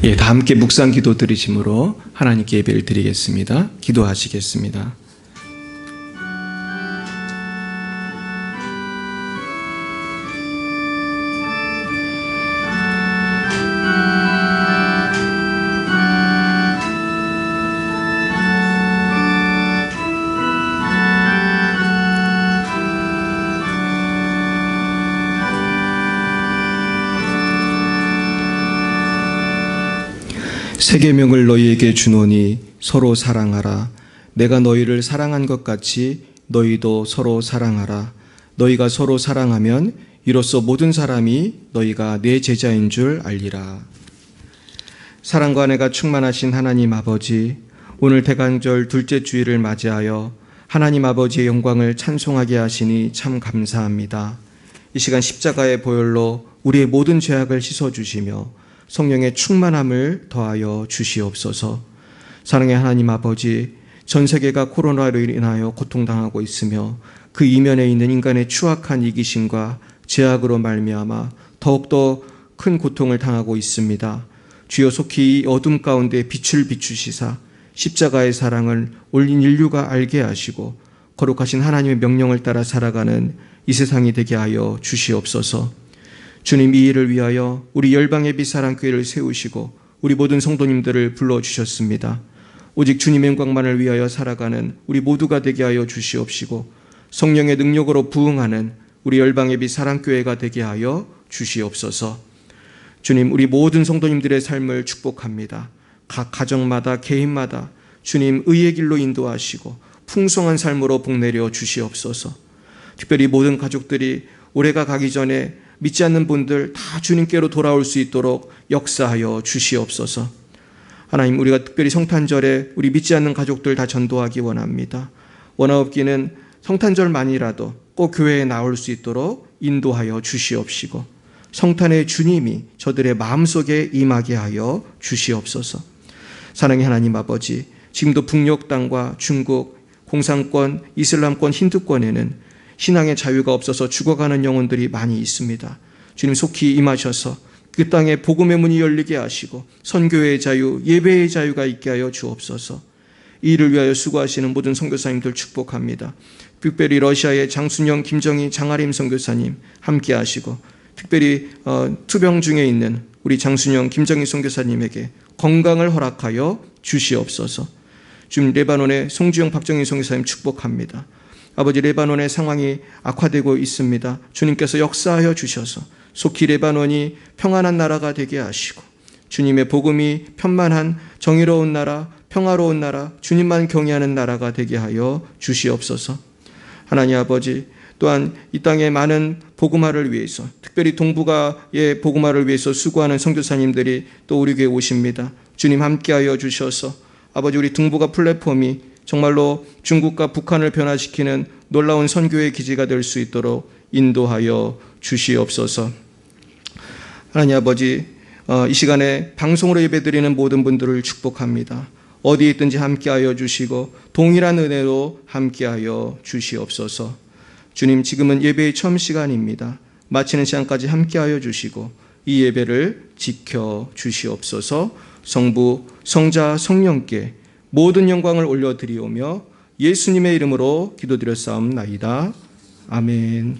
예, 다 함께 묵상 기도 드리심으로 하나님께 예배를 드리겠습니다. 기도하시겠습니다. 세 계명을 너희에게 주노니 서로 사랑하라. 내가 너희를 사랑한 것 같이 너희도 서로 사랑하라. 너희가 서로 사랑하면 이로써 모든 사람이 너희가 내 제자인 줄 알리라. 사랑과 은혜가 충만하신 하나님 아버지, 오늘 대강절 둘째 주일을 맞이하여 하나님 아버지의 영광을 찬송하게 하시니 참 감사합니다. 이 시간 십자가의 보혈로 우리의 모든 죄악을 씻어주시며 성령의 충만함을 더하여 주시옵소서. 사랑의 하나님 아버지, 전 세계가 코로나로 인하여 고통당하고 있으며 그 이면에 있는 인간의 추악한 이기심과 죄악으로 말미암아 더욱더 큰 고통을 당하고 있습니다. 주여 속히 이 어둠 가운데 빛을 비추시사 십자가의 사랑을 올린 인류가 알게 하시고 거룩하신 하나님의 명령을 따라 살아가는 이 세상이 되게 하여 주시옵소서. 주님, 이 일을 위하여 우리 열방의 빛 사랑교회를 세우시고 우리 모든 성도님들을 불러주셨습니다. 오직 주님의 영광만을 위하여 살아가는 우리 모두가 되게 하여 주시옵시고 성령의 능력으로 부응하는 우리 열방의 빛 사랑교회가 되게 하여 주시옵소서. 주님, 우리 모든 성도님들의 삶을 축복합니다. 각 가정마다 개인마다 주님 의의 길로 인도하시고 풍성한 삶으로 복내려 주시옵소서. 특별히 모든 가족들이 올해가 가기 전에 믿지 않는 분들 다 주님께로 돌아올 수 있도록 역사하여 주시옵소서. 하나님, 우리가 특별히 성탄절에 우리 믿지 않는 가족들 다 전도하기 원합니다. 원하옵기는 성탄절만이라도 꼭 교회에 나올 수 있도록 인도하여 주시옵시고 성탄의 주님이 저들의 마음속에 임하게 하여 주시옵소서. 사랑의 하나님 아버지, 지금도 북녘 땅과 중국, 공산권, 이슬람권, 힌두권에는 신앙의 자유가 없어서 죽어가는 영혼들이 많이 있습니다. 주님, 속히 임하셔서 그 땅에 복음의 문이 열리게 하시고 선교의 자유, 예배의 자유가 있게 하여 주옵소서. 이 일을 위하여 수고하시는 모든 선교사님들 축복합니다. 특별히 러시아의 장순영, 김정희, 장아림 선교사님 함께 하시고 특별히 투병 중에 있는 우리 장순영, 김정희 선교사님에게 건강을 허락하여 주시옵소서. 주님, 레바논의 송주영, 박정희 선교사님 축복합니다. 아버지, 레바논의 상황이 악화되고 있습니다. 주님께서 역사하여 주셔서 속히 레바논이 평안한 나라가 되게 하시고 주님의 복음이 편만한 정의로운 나라, 평화로운 나라, 주님만 경외하는 나라가 되게 하여 주시옵소서. 하나님 아버지, 또한 이 땅의 많은 복음화를 위해서 특별히 동북아의 복음화를 위해서 수고하는 선교사님들이 또 우리 교회에 오십니다. 주님 함께하여 주셔서 아버지, 우리 동북아 플랫폼이 정말로 중국과 북한을 변화시키는 놀라운 선교의 기지가 될 수 있도록 인도하여 주시옵소서. 하나님 아버지, 이 시간에 방송으로 예배드리는 모든 분들을 축복합니다. 어디에 있든지 함께하여 주시고 동일한 은혜로 함께하여 주시옵소서. 주님, 지금은 예배의 처음 시간입니다. 마치는 시간까지 함께하여 주시고 이 예배를 지켜 주시옵소서. 성부, 성자, 성령께 모든 영광을 올려드리오며 예수님의 이름으로 기도드렸사옵나이다. 아멘.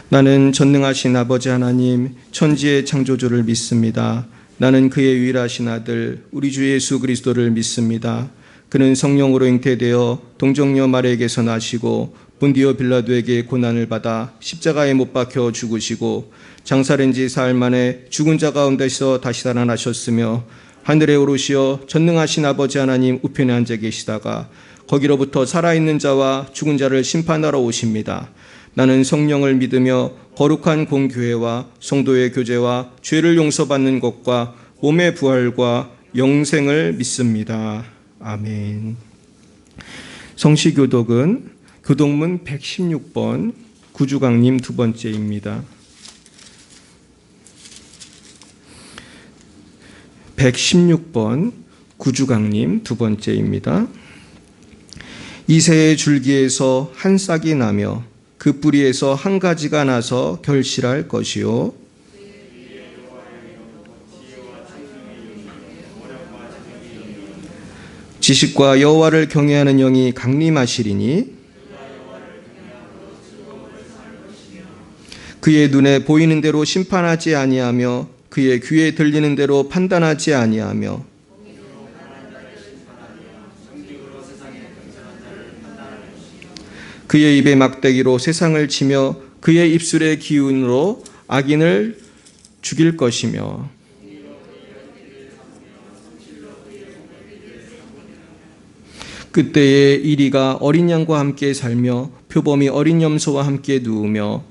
나는 전능하신 아버지 하나님, 천지의 창조주를 믿습니다. 나는 그의 유일하신 아들 우리 주 예수 그리스도를 믿습니다. 그는 성령으로 잉태되어 동정녀 마리아에게서 나시고 본디오 빌라도에게 고난을 받아 십자가에 못 박혀 죽으시고 장사된 지 사흘 만에 죽은 자 가운데서 다시 살아나셨으며 하늘에 오르시어 전능하신 아버지 하나님 우편에 앉아 계시다가 거기로부터 살아있는 자와 죽은 자를 심판하러 오십니다. 나는 성령을 믿으며 거룩한 공교회와 성도의 교제와 죄를 용서받는 것과 몸의 부활과 영생을 믿습니다. 아멘. 성시교독은 교독문 116번 구주강님 두 번째입니다. 116번 구주강님 두 번째입니다. 이새의 줄기에서 한 싹이 나며 그 뿌리에서 한 가지가 나서 결실할 것이요 지식과 여호와를 경외하는 영이 강림하시리니 그의 눈에 보이는 대로 심판하지 아니하며 그의 귀에 들리는 대로 판단하지 아니하며 그의 입에 막대기로 세상을 치며 그의 입술의 기운으로 악인을 죽일 것이며 그때에 이리가 어린 양과 함께 살며 표범이 어린 염소와 함께 누우며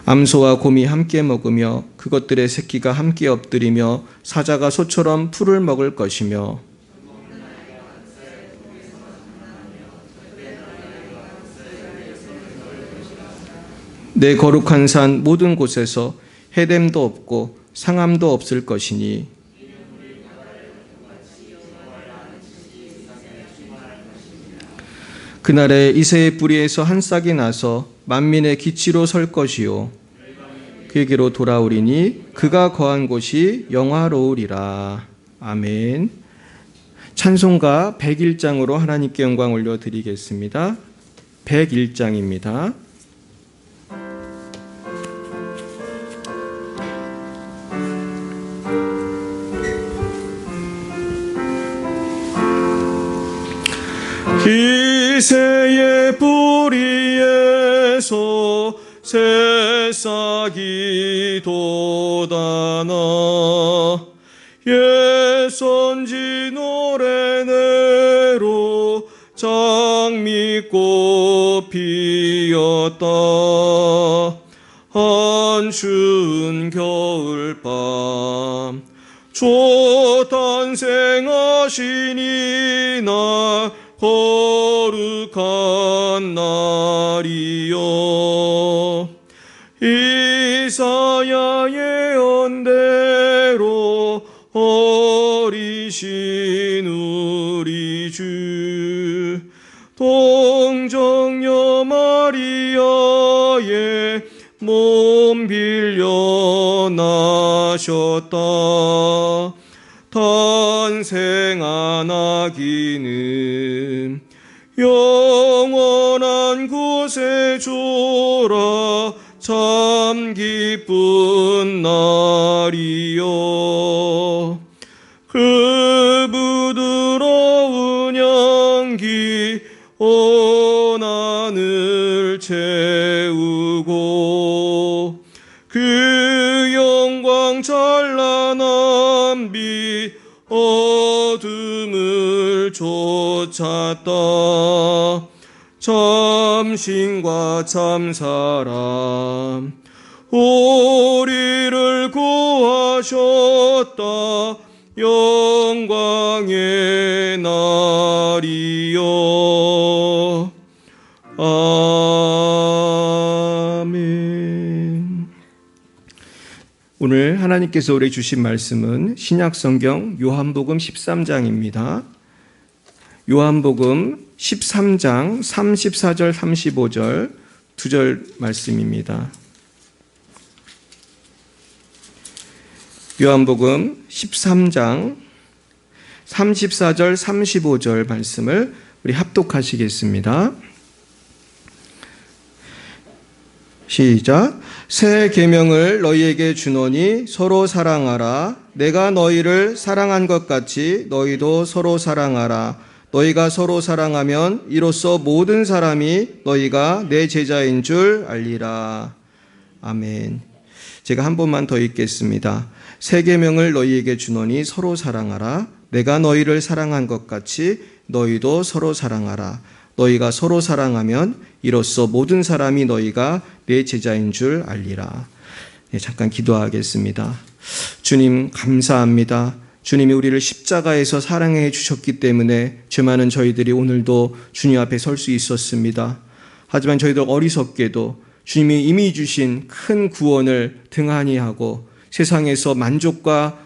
암소와 곰이 함께 먹으며 그것들의 새끼가 함께 엎드리며 사자가 소처럼 풀을 먹을 것이며 내 거룩한 산 모든 곳에서 해됨도 없고 상함도 없을 것이니 그날에 이새의 뿌리에서 한 싹이 나서 만민의 기치로 설 것이요 그에게로 돌아오리니 그가 거한 곳이 영화로우리라. 아멘. 찬송가 101장으로 하나님께 영광 올려드리겠습니다. 101장입니다. 이새의 뿌리에서 새싹이 돋아나 옛 선지 노래내로 장미꽃 피었다. 한추운 겨울밤 주 탄생하시니 날 거룩한 날이요 이사야 예언대로 어리신 우리 주 동정녀 마리아의 몸 빌려 나셨다. 탄생한 아기는 영원한 곳에 주라. 참 기쁜 날이요 그 부드러운 향기 온 하늘 채우고 그 영광 찬란한 빛 어둠을 쫓았다. 참신과 참사람 우리를 구하셨다. 영광의 날이요 아멘. 오늘 하나님께서 우리에게 주신 말씀은 신약성경 요한복음 13장입니다. 요한복음 13장 34절 35절 2절 말씀입니다. 요한복음 13장 34절 35절 말씀을 우리 합독하시겠습니다. 시작. 새 계명을 너희에게 주노니 서로 사랑하라. 내가 너희를 사랑한 것 같이 너희도 서로 사랑하라. 너희가 서로 사랑하면 이로써 모든 사람이 너희가 내 제자인 줄 알리라. 아멘. 제가 한 번만 더 읽겠습니다. 새 계명을 너희에게 주노니 서로 사랑하라. 내가 너희를 사랑한 것 같이 너희도 서로 사랑하라. 너희가 서로 사랑하면 이로써 모든 사람이 너희가 내 제자인 줄 알리라. 네, 잠깐 기도하겠습니다. 주님 감사합니다. 주님이 우리를 십자가에서 사랑해 주셨기 때문에 죄 많은 저희들이 오늘도 주님 앞에 설 수 있었습니다. 하지만 저희들 어리석게도 주님이 이미 주신 큰 구원을 등한히 하고 세상에서 만족과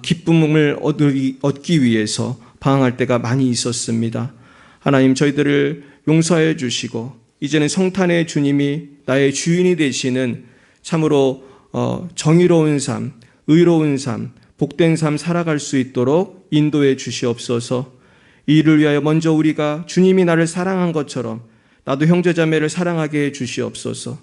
기쁨을 얻기 위해서 방황할 때가 많이 있었습니다. 하나님 저희들을 용서해 주시고 이제는 성탄의 주님이 나의 주인이 되시는 참으로 정의로운 삶, 의로운 삶, 복된 삶 살아갈 수 있도록 인도해 주시옵소서. 이를 위하여 먼저 우리가 주님이 나를 사랑한 것처럼 나도 형제자매를 사랑하게 해 주시옵소서.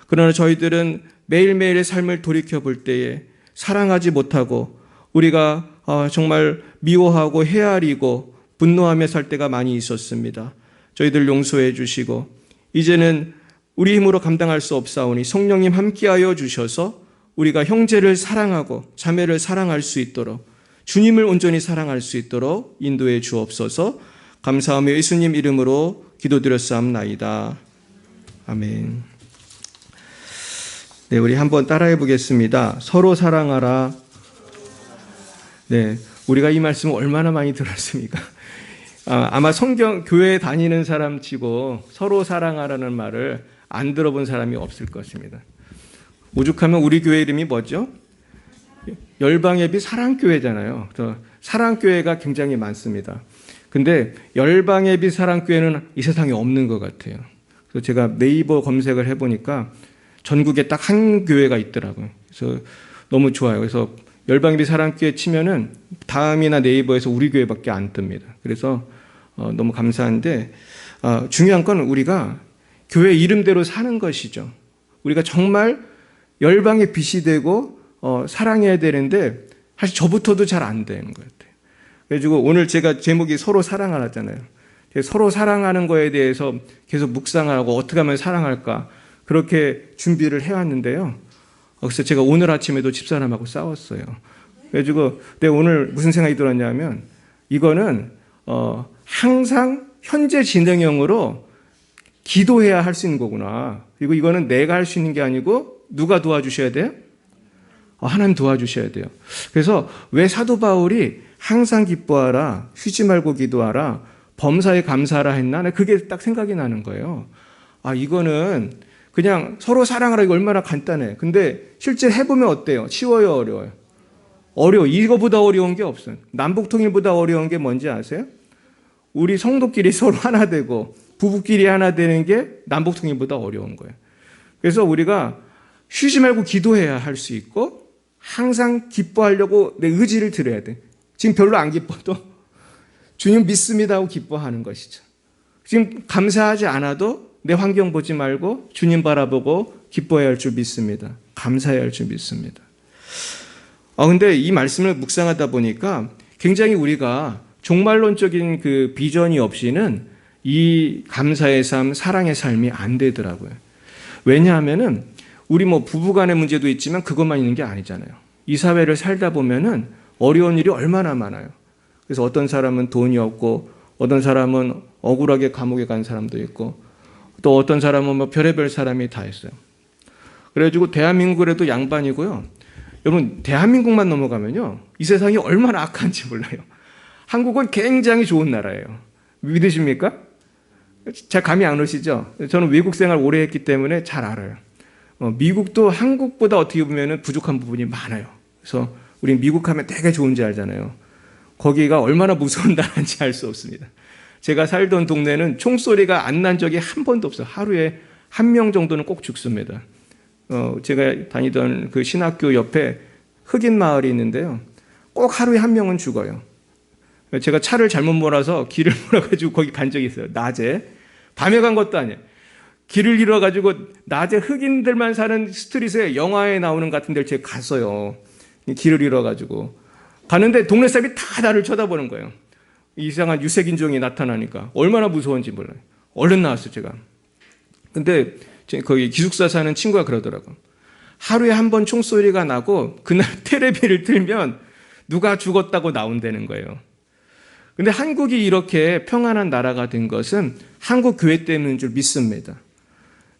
그러나 저희들은 매일매일의 삶을 돌이켜볼 때에 사랑하지 못하고 우리가 정말 미워하고 헤아리고 분노하며 살 때가 많이 있었습니다. 저희들 용서해 주시고 이제는 우리 힘으로 감당할 수 없사오니 성령님 함께하여 주셔서 우리가 형제를 사랑하고 자매를 사랑할 수 있도록 주님을 온전히 사랑할 수 있도록 인도해 주옵소서. 감사하며 예수님 이름으로 기도드렸사옵나이다. 아멘. 네, 우리 한번 따라해 보겠습니다. 서로 사랑하라. 네, 우리가 이 말씀을 얼마나 많이 들었습니까? 아마 교회에 다니는 사람 치고 서로 사랑하라는 말을 안 들어본 사람이 없을 것입니다. 오죽하면 우리 교회 이름이 뭐죠? 열방예비 사랑교회잖아요. 그래서 사랑교회가 굉장히 많습니다. 근데 열방예비 사랑교회는 이 세상에 없는 것 같아요. 그래서 제가 네이버 검색을 해보니까 전국에 딱 한 교회가 있더라고요. 그래서 너무 좋아요. 그래서 열방예비 사랑교회 치면은 다음이나 네이버에서 우리 교회밖에 안 뜹니다. 그래서 너무 감사한데 중요한 건 우리가 교회 이름대로 사는 것이죠. 우리가 정말 열방의 빛이 되고 사랑해야 되는데 사실 저부터도 잘 안 되는 것 같아요. 그래가지고 오늘 제가 제목이 서로 사랑하라잖아요. 서로 사랑하는 거에 대해서 계속 묵상하고 어떻게 하면 사랑할까 그렇게 준비를 해왔는데요. 그래서 제가 오늘 아침에도 집사람하고 싸웠어요. 그래가지고 내가 오늘 무슨 생각이 들었냐면 이거는 항상 현재 진행형으로 기도해야 할 수 있는 거구나. 그리고 이거는 내가 할 수 있는 게 아니고 누가 도와주셔야 돼요? 하나님 도와주셔야 돼요. 그래서 왜 사도 바울이 항상 기뻐하라, 쉬지 말고 기도하라, 범사에 감사하라 했나? 그게 딱 생각이 나는 거예요. 이거는 그냥 서로 사랑하라 이거 얼마나 간단해. 근데 실제 해보면 어때요? 쉬워요, 어려워요? 어려워. 이거보다 어려운 게 없어요. 남북통일보다 어려운 게 뭔지 아세요? 우리 성도끼리 서로 하나 되고 부부끼리 하나 되는 게 남북통일보다 어려운 거예요. 그래서 우리가 쉬지 말고 기도해야 할 수 있고 항상 기뻐하려고 내 의지를 들여야 돼. 지금 별로 안 기뻐도 주님 믿습니다 하고 기뻐하는 것이죠. 지금 감사하지 않아도 내 환경 보지 말고 주님 바라보고 기뻐해야 할 줄 믿습니다. 감사해야 할 줄 믿습니다. 근데 이 말씀을 묵상하다 보니까 굉장히 우리가 종말론적인 그 비전이 없이는 이 감사의 삶, 사랑의 삶이 안 되더라고요. 왜냐하면은 우리 부부간의 문제도 있지만 그것만 있는 게 아니잖아요. 이 사회를 살다 보면은 어려운 일이 얼마나 많아요. 그래서 어떤 사람은 돈이 없고 어떤 사람은 억울하게 감옥에 간 사람도 있고 또 어떤 사람은 별의별 사람이 다 있어요. 그래가지고 대한민국에도 양반이고요. 여러분 대한민국만 넘어가면요. 이 세상이 얼마나 악한지 몰라요. 한국은 굉장히 좋은 나라예요. 믿으십니까? 잘 감이 안 오시죠? 저는 외국 생활 오래 했기 때문에 잘 알아요. 미국도 한국보다 어떻게 보면 부족한 부분이 많아요. 그래서 우리 미국 하면 되게 좋은지 알잖아요. 거기가 얼마나 무서운 나라인지 알 수 없습니다. 제가 살던 동네는 총소리가 안 난 적이 한 번도 없어요. 하루에 1명 정도는 꼭 죽습니다. 제가 다니던 그 신학교 옆에 흑인 마을이 있는데요. 꼭 하루에 1명은 죽어요. 제가 차를 잘못 몰아서 길을 몰아가지고 거기 간 적이 있어요. 낮에. 밤에 간 것도 아니에요. 길을 잃어가지고 낮에 흑인들만 사는 스트릿에 영화에 나오는 같은 데를 제가 갔어요. 길을 잃어가지고. 가는데 동네 사람이 다 나를 쳐다보는 거예요. 이상한 유색인종이 나타나니까. 얼마나 무서운지 몰라요. 얼른 나왔어요, 제가. 근데 거기 기숙사 사는 친구가 그러더라고요. 하루에 한 번 총소리가 나고 그날 테레비를 틀면 누가 죽었다고 나온다는 거예요. 근데 한국이 이렇게 평안한 나라가 된 것은 한국 교회 때문인 줄 믿습니다.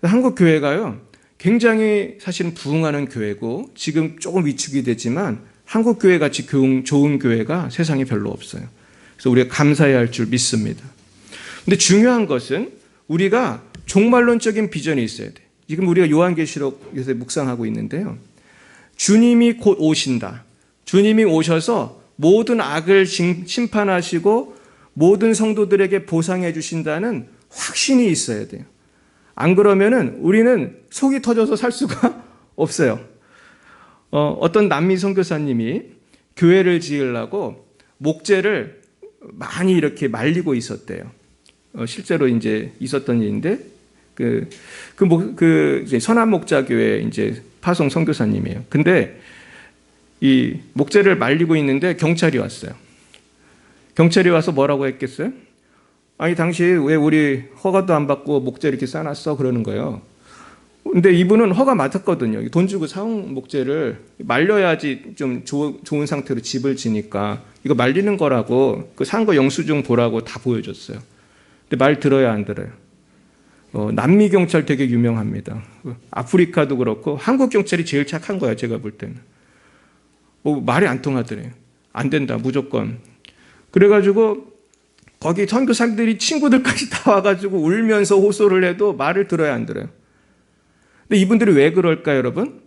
한국 교회가요, 굉장히 사실은 부흥하는 교회고 지금 조금 위축이 되지만 한국 교회 같이 좋은 교회가 세상에 별로 없어요. 그래서 우리가 감사해야 할 줄 믿습니다. 근데 중요한 것은 우리가 종말론적인 비전이 있어야 돼. 지금 우리가 요한계시록에서 묵상하고 있는데요. 주님이 곧 오신다. 주님이 오셔서 모든 악을 심판하시고 모든 성도들에게 보상해 주신다는 확신이 있어야 돼요. 안 그러면은 우리는 속이 터져서 살 수가 없어요. 어떤 남미 선교사님이 교회를 지으려고 목재를 많이 이렇게 말리고 있었대요. 실제로 이제 있었던 일인데, 이제 선한목자교회 이제 파송 선교사님이에요. 근데 이 목재를 말리고 있는데 경찰이 왔어요. 경찰이 와서 뭐라고 했겠어요? 아니, 당신 왜 우리 허가도 안 받고 목재 이렇게 쌓아놨어? 그러는 거예요. 근데 이분은 허가 맡았거든요. 돈 주고 사온 목재를 말려야지 좀 좋은 상태로 집을 지니까 이거 말리는 거라고 그 산 거 영수증 보라고 다 보여줬어요. 근데 말 들어야 안 들어요. 남미 경찰 되게 유명합니다. 아프리카도 그렇고 한국 경찰이 제일 착한 거야, 제가 볼 때는. 말이 안 통하더래요. 안 된다, 무조건. 그래가지고 거기 선교사들이 친구들까지 다 와가지고 울면서 호소를 해도 말을 들어야 안 들어요. 근데 이분들이 왜 그럴까요, 여러분?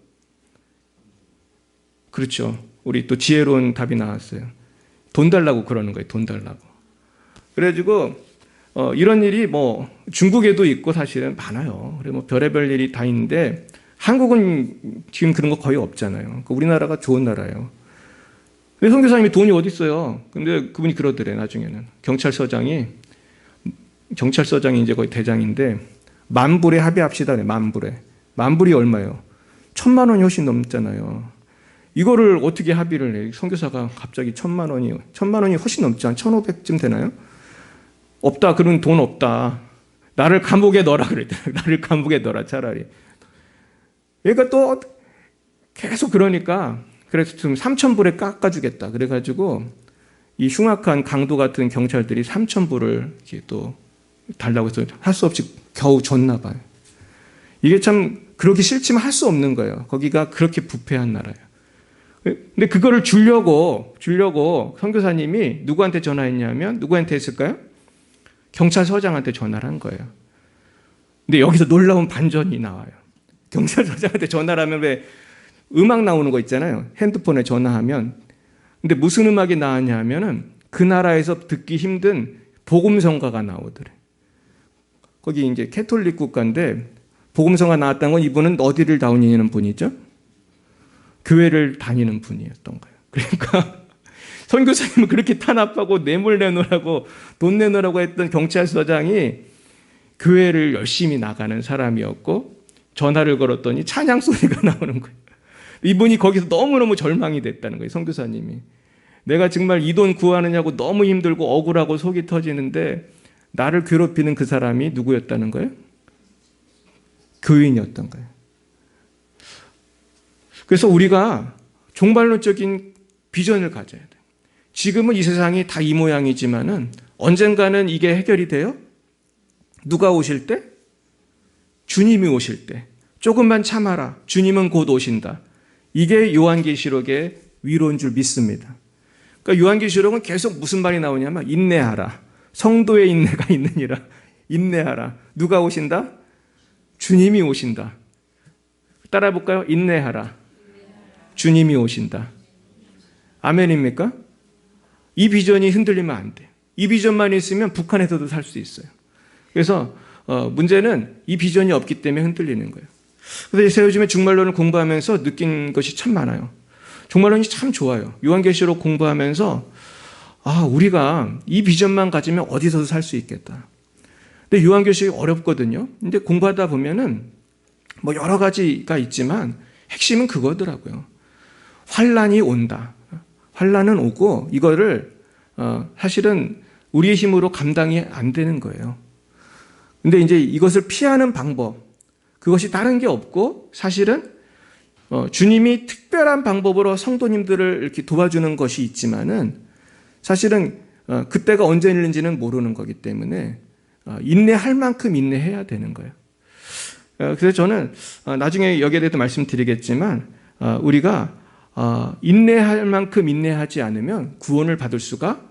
그렇죠. 우리 또 지혜로운 답이 나왔어요. 돈 달라고 그러는 거예요. 돈 달라고. 그래가지고 이런 일이 뭐 중국에도 있고 사실은 많아요. 그래 뭐 별의별 일이 다 있는데 한국은 지금 그런 거 거의 없잖아요. 우리나라가 좋은 나라예요. 근데 선교사님이 돈이 어디 있어요? 근데 그분이 그러더래. 나중에는 경찰서장이 이제 거의 대장인데 10,000불에 합의합시다. 그래. 10,000불에. 10,000불이 얼마예요? 1,000만 원이 훨씬 넘잖아요. 이거를 어떻게 합의를 해? 선교사가 갑자기 1,000만 원이 훨씬 넘지 않? 1,500쯤 되나요? 없다. 그런 돈 없다. 나를 감옥에 넣어라 그랬더라고요. 나를 감옥에 넣어라 차라리. 그러니까 또 계속 그러니까 그래서 지금 3,000불에 깎아주겠다. 그래가지고 이 흉악한 강도 같은 경찰들이 3,000불을 이렇게 또 달라고 해서 할 수 없이 겨우 줬나 봐요. 이게 참 그러기 싫지만 할 수 없는 거예요. 거기가 그렇게 부패한 나라예요. 근데 그거를 주려고 선교사님이 누구한테 전화했냐면 누구한테 했을까요? 경찰서장한테 전화를 한 거예요. 근데 여기서 놀라운 반전이 나와요. 경찰서장한테 전화를 하면 왜 음악 나오는 거 있잖아요. 핸드폰에 전화하면. 근데 무슨 음악이 나왔냐 하면은 그 나라에서 듣기 힘든 복음성가가 나오더래. 거기 이제 캐톨릭 국가인데 복음성가 나왔다는 건 이분은 어디를 다니는 분이죠? 교회를 다니는 분이었던 거예요. 그러니까 선교사님은 그렇게 탄압하고 뇌물 내놓으라고 돈 내놓으라고 했던 경찰서장이 교회를 열심히 나가는 사람이었고 전화를 걸었더니 찬양 소리가 나오는 거예요. 이분이 거기서 너무너무 절망이 됐다는 거예요. 선교사님이. 내가 정말 이 돈 구하느냐고 너무 힘들고 억울하고 속이 터지는데 나를 괴롭히는 그 사람이 누구였다는 거예요? 교인이었던 거예요. 그래서 우리가 종말론적인 비전을 가져야 돼요. 지금은 이 세상이 다 이 모양이지만은 언젠가는 이게 해결이 돼요? 누가 오실 때? 주님이 오실 때. 조금만 참아라. 주님은 곧 오신다. 이게 요한계시록의 위로인 줄 믿습니다. 그러니까 요한계시록은 계속 무슨 말이 나오냐면 인내하라. 성도의 인내가 있느니라. 인내하라. 누가 오신다? 주님이 오신다. 따라해 볼까요? 인내하라. 주님이 오신다. 아멘입니까? 이 비전이 흔들리면 안 돼요. 이 비전만 있으면 북한에서도 살 수 있어요. 그래서 문제는 이 비전이 없기 때문에 흔들리는 거예요. 그래서 제가 요즘에 종말론을 공부하면서 느낀 것이 참 많아요. 종말론이 참 좋아요. 요한계시록 공부하면서 우리가 이 비전만 가지면 어디서도 살 수 있겠다. 근데 요한계시록이 어렵거든요. 근데 공부하다 보면은 뭐 여러 가지가 있지만 핵심은 그거더라고요. 환란이 온다. 환란은 오고 이거를 사실은 우리의 힘으로 감당이 안 되는 거예요. 근데 이제 이것을 피하는 방법, 그것이 다른 게 없고 사실은 주님이 특별한 방법으로 성도님들을 이렇게 도와주는 것이 있지만은 사실은 그때가 언제 있는지는 모르는 거기 때문에 인내할 만큼 인내해야 되는 거예요. 그래서 저는 나중에 여기에 대해서 말씀드리겠지만 우리가 인내할 만큼 인내하지 않으면 구원을 받을 수가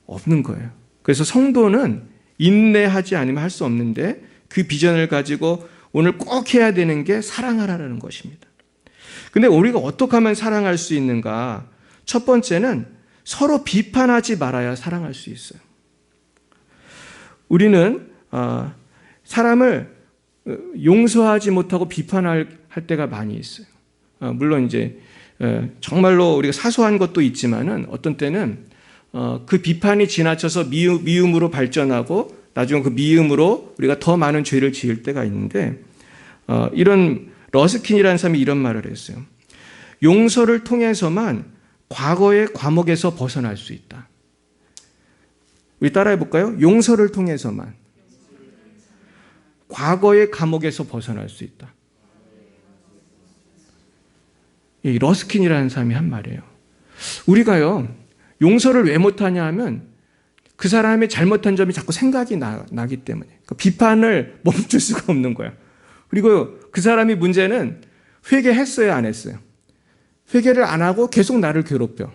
없는 거예요. 그래서 성도는 인내하지 않으면 할 수 없는데 그 비전을 가지고 오늘 꼭 해야 되는 게 사랑하라는 것입니다. 근데 우리가 어떻게 하면 사랑할 수 있는가? 첫 번째는 서로 비판하지 말아야 사랑할 수 있어요. 우리는 사람을 용서하지 못하고 비판할 때가 많이 있어요. 물론 이제 정말로 우리가 사소한 것도 있지만은 어떤 때는 그 비판이 지나쳐서 미움으로 발전하고 나중에 그 미움으로 우리가 더 많은 죄를 지을 때가 있는데 이런 러스킨이라는 사람이 이런 말을 했어요. 용서를 통해서만 과거의 과목에서 벗어날 수 있다. 우리 따라해 볼까요? 용서를 통해서만 과거의 감옥에서 벗어날 수 있다. 이 러스킨이라는 사람이 한 말이에요. 우리가요, 용서를 왜 못하냐 하면 그 사람의 잘못한 점이 자꾸 생각이 나기 때문에. 그 비판을 멈출 수가 없는 거야. 그리고 그 사람이 문제는 회개했어요, 안 했어요? 회개를 안 하고 계속 나를 괴롭혀.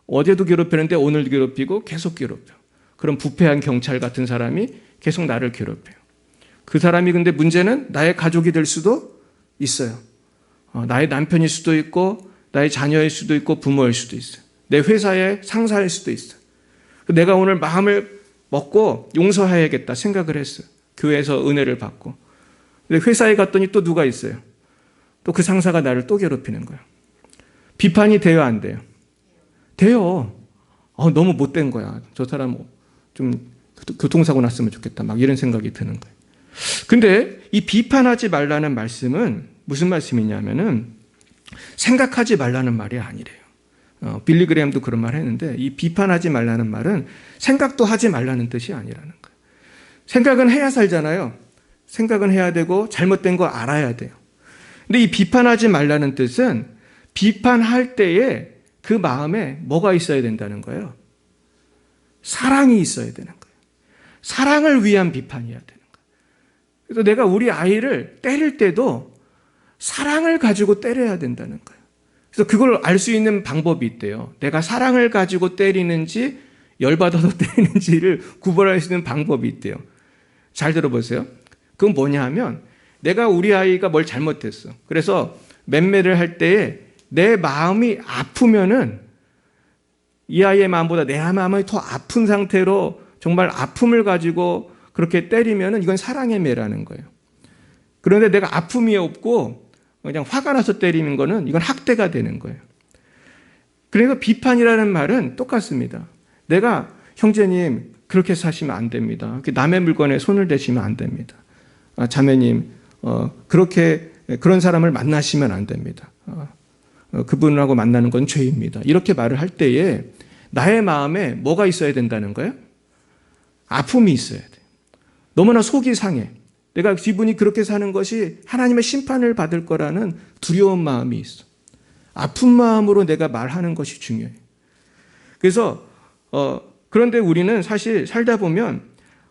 어제도 괴롭히는데 오늘도 괴롭히고 계속 괴롭혀. 그런 부패한 경찰 같은 사람이 계속 나를 괴롭혀요. 그 사람이 근데 문제는 나의 가족이 될 수도 있어요. 나의 남편일 수도 있고 나의 자녀일 수도 있고 부모일 수도 있어요. 내 회사의 상사일 수도 있어요. 내가 오늘 마음을 먹고 용서해야겠다 생각을 했어요. 교회에서 은혜를 받고. 근데 회사에 갔더니 또 누가 있어요. 또 그 상사가 나를 또 괴롭히는 거예요. 비판이 돼요, 안 돼요? 돼요. 너무 못된 거야. 저 사람 좀 교통사고 났으면 좋겠다. 막 이런 생각이 드는 거예요. 근데 이 비판하지 말라는 말씀은 무슨 말씀이냐면은 생각하지 말라는 말이 아니래요. 빌리 그레엄도 그런 말 했는데 이 비판하지 말라는 말은 생각도 하지 말라는 뜻이 아니라는 거예요. 생각은 해야 살잖아요. 생각은 해야 되고 잘못된 거 알아야 돼요. 근데 이 비판하지 말라는 뜻은 비판할 때에 그 마음에 뭐가 있어야 된다는 거예요? 사랑이 있어야 되는 거예요. 사랑을 위한 비판이어야 되는 거예요. 그래서 내가 우리 아이를 때릴 때도 사랑을 가지고 때려야 된다는 거예요. 그래서 그걸 알 수 있는 방법이 있대요. 내가 사랑을 가지고 때리는지 열받아서 때리는지를 구분할 수 있는 방법이 있대요. 잘 들어보세요. 그건 뭐냐 하면 내가 우리 아이가 뭘 잘못했어. 그래서 맴매를 할 때에 내 마음이 아프면은 이 아이의 마음보다 내 마음이 더 아픈 상태로 정말 아픔을 가지고 그렇게 때리면은 이건 사랑의 매라는 거예요. 그런데 내가 아픔이 없고 그냥 화가 나서 때리는 거는 이건 학대가 되는 거예요. 그래서 비판이라는 말은 똑같습니다. 내가 형제님 그렇게 사시면 안 됩니다. 남의 물건에 손을 대시면 안 됩니다. 자매님 그런 사람을 만나시면 안 됩니다. 그분하고 만나는 건 죄입니다. 이렇게 말을 할 때에 나의 마음에 뭐가 있어야 된다는 거예요? 아픔이 있어야 돼. 너무나 속이 상해. 내가 이분이 그렇게 사는 것이 하나님의 심판을 받을 거라는 두려운 마음이 있어. 아픈 마음으로 내가 말하는 것이 중요해. 그래서 그런데 우리는 사실 살다 보면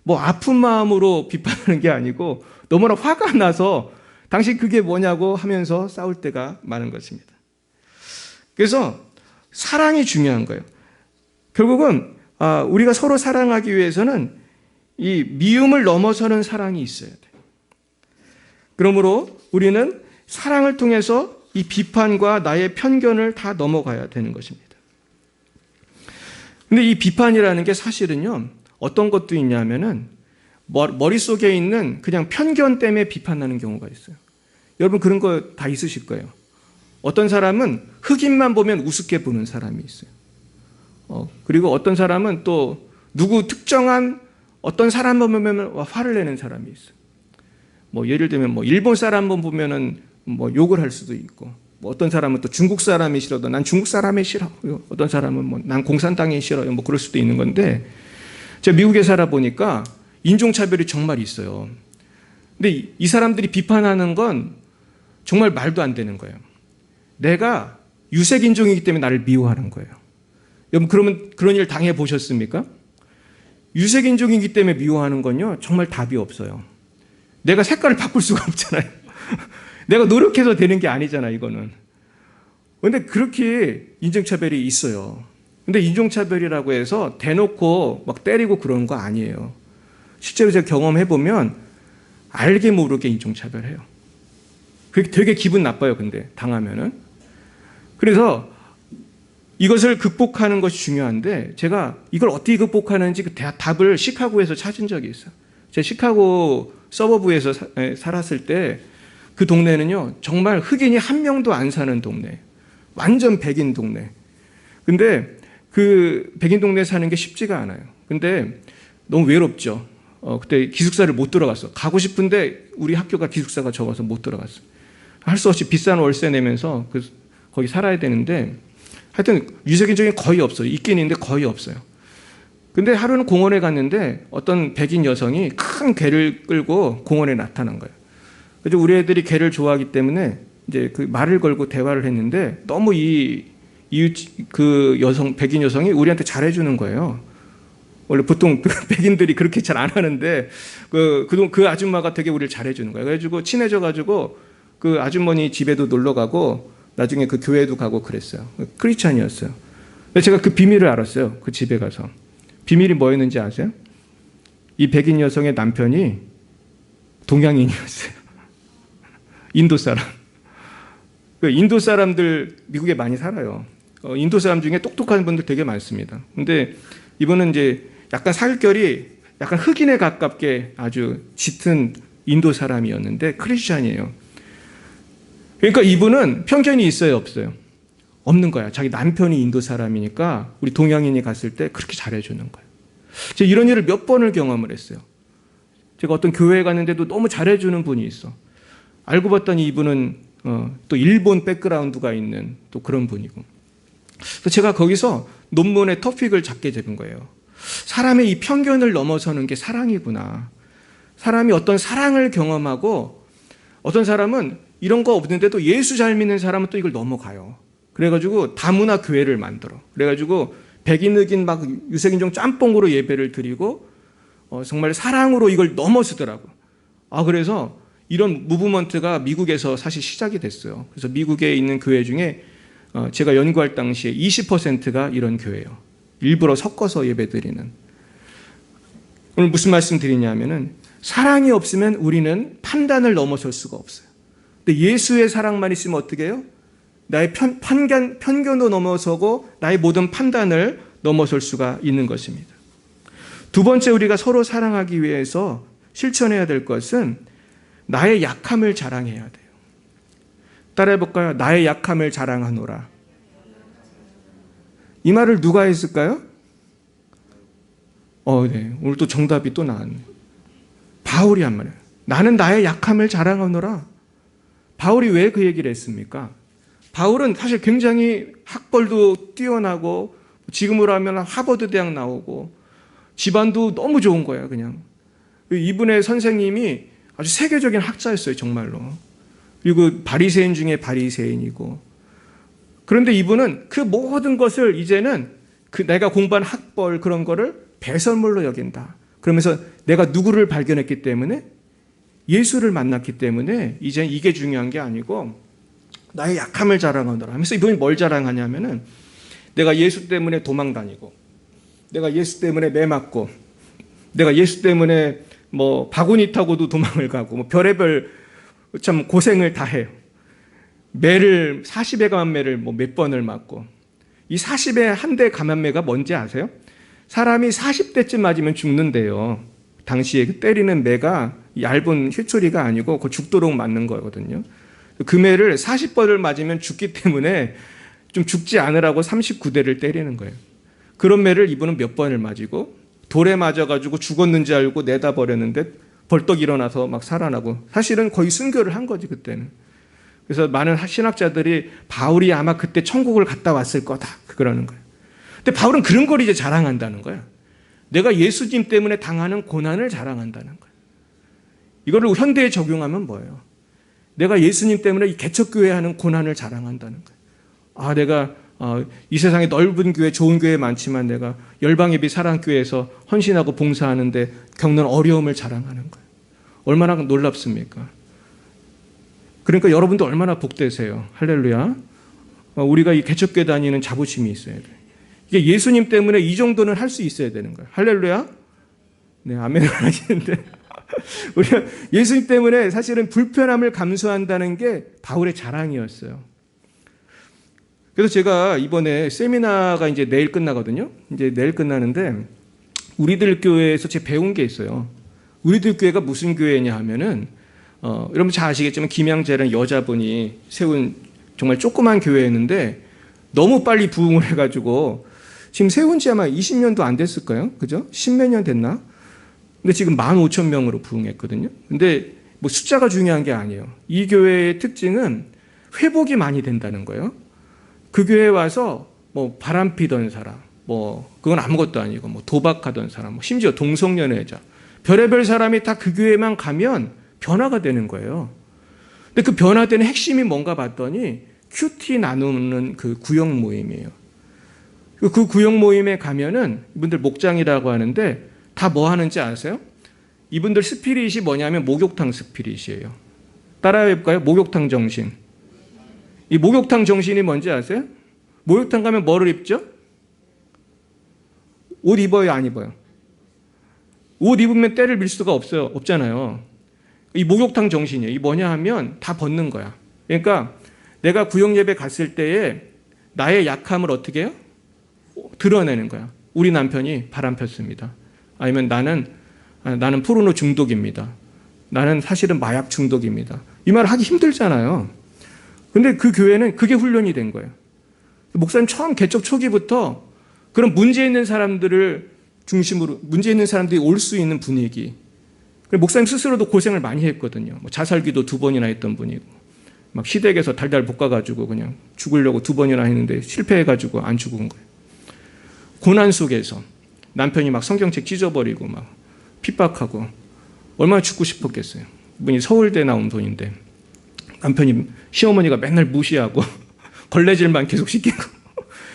뭐 아픈 마음으로 비판하는 게 아니고 너무나 화가 나서 당신 그게 뭐냐고 하면서 싸울 때가 많은 것입니다. 그래서 사랑이 중요한 거예요. 결국은 우리가 서로 사랑하기 위해서는 이 미움을 넘어서는 사랑이 있어야 돼요. 그러므로 우리는 사랑을 통해서 이 비판과 나의 편견을 다 넘어가야 되는 것입니다. 근데 이 비판이라는 게 사실은요, 어떤 것도 있냐면은 머릿속에 있는 그냥 편견 때문에 비판하는 경우가 있어요. 여러분 그런 거 다 있으실 거예요. 어떤 사람은 흑인만 보면 우습게 보는 사람이 있어요. 그리고 어떤 사람은 또 누구 특정한 어떤 사람만 보면 화를 내는 사람이 있어요. 뭐 예를 들면 뭐 일본 사람만 보면은 뭐 욕을 할 수도 있고, 뭐 어떤 사람은 또 중국 사람이 싫어도 난 중국 사람이 싫어. 어떤 사람은 뭐 난 공산당이 싫어요. 뭐 그럴 수도 있는 건데, 제가 미국에 살아 보니까 인종차별이 정말 있어요. 근데 이 사람들이 비판하는 건 정말 말도 안 되는 거예요. 내가 유색인종이기 때문에 나를 미워하는 거예요. 여러분 그러면 그런 일 당해 보셨습니까? 유색인종이기 때문에 미워하는 건요, 정말 답이 없어요. 내가 색깔을 바꿀 수가 없잖아요. 내가 노력해서 되는 게 아니잖아요, 이거는. 그런데 그렇게 인종차별이 있어요. 근데 인종차별이라고 해서 대놓고 막 때리고 그러는 거 아니에요. 실제로 제가 경험해보면 알게 모르게 인종차별해요. 그게 되게 기분 나빠요, 근데 당하면은. 그래서 이것을 극복하는 것이 중요한데, 제가 이걸 어떻게 극복하는지 그 답을 시카고에서 찾은 적이 있어요. 제가 시카고 서버브에서 살았을 때 그 동네는요, 정말 흑인이 한 명도 안 사는 동네. 완전 백인 동네. 근데 그 백인 동네에 사는 게 쉽지가 않아요. 근데 너무 외롭죠. 그때 기숙사를 못 들어갔어. 가고 싶은데 우리 학교가 기숙사가 적어서 못 들어갔어. 할 수 없이 비싼 월세 내면서 거기 살아야 되는데 하여튼 유색인종이 거의 없어요. 있긴 있는데 거의 없어요. 근데 하루는 공원에 갔는데 어떤 백인 여성이 큰 개를 끌고 공원에 나타난 거예요. 그래서 우리 애들이 개를 좋아하기 때문에 이제 그 말을 걸고 대화를 했는데 너무 그 백인 여성이 우리한테 잘해주는 거예요. 원래 보통 그 백인들이 그렇게 잘 안 하는데 그 아줌마가 되게 우리를 잘해주는 거예요. 그래가지고 친해져가지고 그 아주머니 집에도 놀러 가고 나중에 그 교회도 가고 그랬어요. 크리스찬이었어요. 제가 그 비밀을 알았어요. 그 집에 가서. 비밀이 뭐였는지 아세요? 이 백인 여성의 남편이 동양인이었어요. 인도 사람. 인도 사람들 미국에 많이 살아요. 인도 사람 중에 똑똑한 분들 되게 많습니다. 근데 이분은 이제 약간 살결이 약간 흑인에 가깝게 아주 짙은 인도 사람이었는데 크리스찬이에요. 그러니까 이분은 편견이 있어요, 없어요? 없는 거야. 자기 남편이 인도 사람이니까 우리 동양인이 갔을 때 그렇게 잘해주는 거예요. 제가 이런 일을 몇 번을 경험을 했어요. 제가 어떤 교회에 갔는데도 너무 잘해주는 분이 있어. 알고 봤더니 이분은 또 일본 백그라운드가 있는 또 그런 분이고. 그래서 제가 거기서 논문의 토픽을 잡게 되는 거예요. 사람의 이 편견을 넘어서는 게 사랑이구나. 사람이 어떤 사랑을 경험하고 어떤 사람은 이런 거 없는데도 예수 잘 믿는 사람은 또 이걸 넘어가요. 그래가지고 다문화 교회를 만들어. 그래가지고 백인, 흑인 막 유색인종 짬뽕으로 예배를 드리고 정말 사랑으로 이걸 넘어서더라고. 그래서 이런 무브먼트가 미국에서 사실 시작이 됐어요. 그래서 미국에 있는 교회 중에 제가 연구할 당시에 20%가 이런 교회예요. 일부러 섞어서 예배 드리는. 오늘 무슨 말씀 드리냐면은 사랑이 없으면 우리는 판단을 넘어설 수가 없어요. 근데 예수의 사랑만 있으면 어떻게 해요? 나의 편견도 넘어서고 나의 모든 판단을 넘어설 수가 있는 것입니다. 두 번째, 우리가 서로 사랑하기 위해서 실천해야 될 것은 나의 약함을 자랑해야 돼요. 따라해 볼까요? 나의 약함을 자랑하노라. 이 말을 누가 했을까요? 네. 오늘 또 정답이 또 나왔네. 바울이 한 말이에요. 나는 나의 약함을 자랑하노라. 바울이 왜 그 얘기를 했습니까? 바울은 사실 굉장히 학벌도 뛰어나고 지금으로 하면 하버드 대학 나오고 집안도 너무 좋은 거예요, 그냥. 이분의 선생님이 아주 세계적인 학자였어요, 정말로. 그리고 바리새인 중에 바리새인이고. 그런데 이분은 그 모든 것을 이제는 내가 공부한 학벌 그런 거를 배설물로 여긴다. 그러면서 내가 누구를 발견했기 때문에 예수를 만났기 때문에 이제 이게 중요한 게 아니고 나의 약함을 자랑하더라 하면서 이분이 뭘 자랑하냐면은 내가 예수 때문에 도망 다니고 내가 예수 때문에 매 맞고 내가 예수 때문에 뭐 바구니 타고도 도망을 가고 뭐 별의별 참 고생을 다 해요. 매를 40의 감한매를 뭐 몇 번을 맞고 이 40의 한 대 감한매가 뭔지 아세요? 사람이 40대쯤 맞으면 죽는데요. 당시에 때리는 매가 얇은 휘초리가 아니고 그 죽도록 맞는 거거든요. 그 매를 40번을 맞으면 죽기 때문에 좀 죽지 않으라고 39대를 때리는 거예요. 그런 매를 이분은 몇 번을 맞이고 돌에 맞아가지고 죽었는지 알고 내다 버렸는데 벌떡 일어나서 막 살아나고 사실은 거의 순교를 한 거지 그때는. 그래서 많은 신학자들이 바울이 아마 그때 천국을 갔다 왔을 거다 그러는 거예요. 근데 바울은 그런 걸 이제 자랑한다는 거예요. 내가 예수님 때문에 당하는 고난을 자랑한다는 거예요. 이거를 현대에 적용하면 뭐예요? 내가 예수님 때문에 이 개척교회 하는 고난을 자랑한다는 거예요. 내가 이 세상에 넓은 교회, 좋은 교회 많지만 내가 열방예비 사랑교회에서 헌신하고 봉사하는데 겪는 어려움을 자랑하는 거예요. 얼마나 놀랍습니까? 그러니까 여러분도 얼마나 복되세요. 할렐루야. 우리가 이 개척교회 다니는 자부심이 있어야 돼요. 이게 예수님 때문에 이 정도는 할 수 있어야 되는 거예요. 할렐루야. 네, 아멘을 하시는데 우리가 예수님 때문에 사실은 불편함을 감수한다는 게 바울의 자랑이었어요. 그래서 제가 이번에 세미나가 이제 내일 끝나거든요. 이제 내일 끝나는데 우리들 교회에서 제가 배운 게 있어요. 우리들 교회가 무슨 교회냐 하면은 여러분 잘 아시겠지만 김양재라는 여자분이 세운 정말 조그만 교회였는데 너무 빨리 부흥을 해가지고 지금 세운 지 아마 20년도 안 됐을 거예요. 그죠? 10몇 년 됐나? 근데 지금 15,000명으로 부흥했거든요. 근데 뭐 숫자가 중요한 게 아니에요. 이 교회의 특징은 회복이 많이 된다는 거예요. 그 교회에 와서 뭐 바람 피던 사람, 뭐 그건 아무것도 아니고 뭐 도박하던 사람, 뭐 심지어 동성연애자, 별의별 사람이 다 그 교회만 가면 변화가 되는 거예요. 근데 그 변화되는 핵심이 뭔가 봤더니 큐티 나누는 그 구역 모임이에요. 그 구역 모임에 가면은 이분들 목장이라고 하는데 다 뭐 하는지 아세요? 이분들 스피릿이 뭐냐면 목욕탕 스피릿이에요. 따라해볼까요? 목욕탕 정신. 이 목욕탕 정신이 뭔지 아세요? 목욕탕 가면 뭐를 입죠? 옷 입어요, 안 입어요? 옷 입으면 때를 밀 수가 없잖아요. 이 목욕탕 정신이에요. 이 뭐냐 하면 다 벗는 거야. 그러니까 내가 구역 예배 갔을 때에 나의 약함을 어떻게 해요? 드러내는 거야. 우리 남편이 바람 폈습니다. 아니면 나는 포르노 중독입니다. 나는 사실은 마약 중독입니다. 이 말 하기 힘들잖아요. 근데 그 교회는 그게 훈련이 된 거예요. 목사님 처음 개척 초기부터 그런 문제 있는 사람들을 중심으로 문제 있는 사람들이 올 수 있는 분위기. 목사님 스스로도 고생을 많이 했거든요. 뭐 자살기도 2번이나 했던 분이고 막 시댁에서 달달 볶아가지고 그냥 죽으려고 2번이나 했는데 실패해가지고 안 죽은 거예요. 고난 속에서 남편이 막 성경책 찢어버리고 막 핍박하고 얼마나 죽고 싶었겠어요. 이분이 서울대 나온 분인데 남편이 시어머니가 맨날 무시하고 걸레질만 계속 시키고